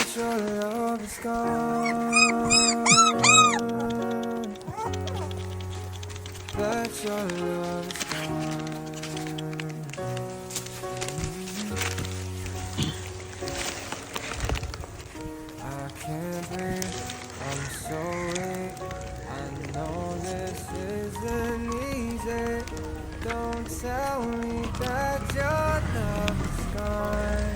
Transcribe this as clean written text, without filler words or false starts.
that your love is gone, that your love is gone. I can't breathe, I'm so weak. I know this isn't easy. Don't tell me that your love is gone.